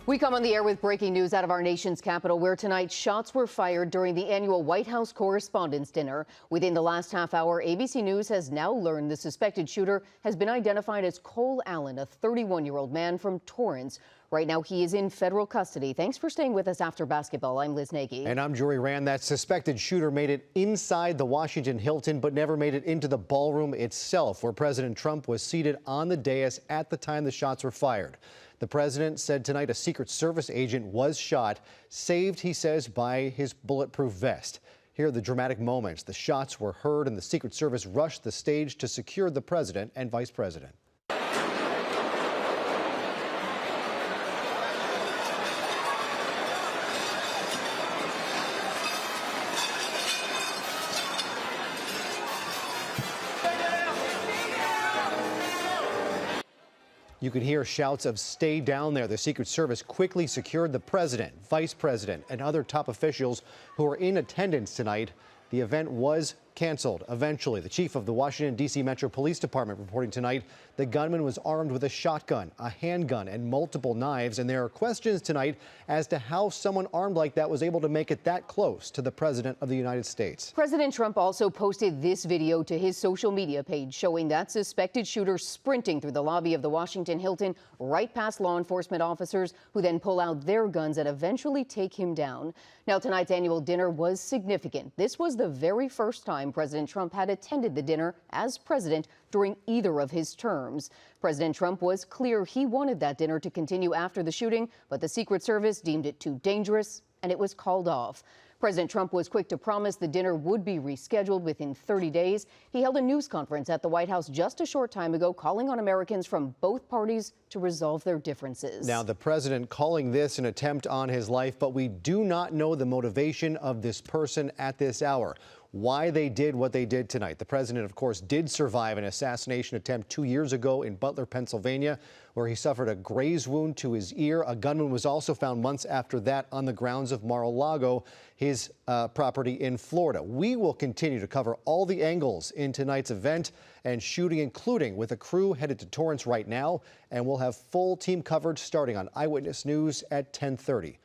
We come on the air with breaking news out of our nation's capital, where tonight shots were fired during the annual White House Correspondents Dinner. Within the last half hour, ABC News has now learned the suspected shooter has been identified as Cole Allen, a 31-year-old man from Torrance. Right now, he is in federal custody. Thanks for staying with us after basketball. I'm Liz Nagy. And I'm Jory Rand. That suspected shooter made it inside the Washington Hilton, but never made it into the ballroom itself, where President Trump was seated on the dais at the time the shots were fired. The president said tonight a Secret Service agent was shot, saved, he says, by his bulletproof vest. Here are the dramatic moments. The shots were heard and the Secret Service rushed the stage to secure the president and vice president. You could hear shouts of "stay down there." The Secret Service quickly secured the president, vice president, and other top officials who were in attendance tonight. The event was canceled eventually. The chief of the Washington, D.C. Metro Police Department reporting tonight the gunman was armed with a shotgun, a handgun, and multiple knives. And there are questions tonight as to how someone armed like that was able to make it that close to the president of the United States. President Trump also posted this video to his social media page showing that suspected shooter sprinting through the lobby of the Washington Hilton right past law enforcement officers, who then pull out their guns and eventually take him down. Now, tonight's annual dinner was significant. This was the very first time President Trump had attended the dinner as president during either of his terms. President Trump was clear he wanted that dinner to continue after the shooting, but the Secret Service deemed it too dangerous and it was called off. President Trump was quick to promise the dinner would be rescheduled within 30 days. He held a news conference at the White House just a short time ago, calling on Americans from both parties to resolve their differences. Now, the president calling this an attempt on his life, but we do not know the motivation of this person at this hour, why they did what they did tonight. The president, of course, did survive an assassination attempt 2 years ago in Butler, Pennsylvania, where he suffered a graze wound to his ear. A gunman was also found months after that on the grounds of Mar-a-Lago, his property in Florida. We will continue to cover all the angles in tonight's event and shooting, including with a crew headed to Torrance right now, and we'll have full team coverage starting on Eyewitness News at 10:30.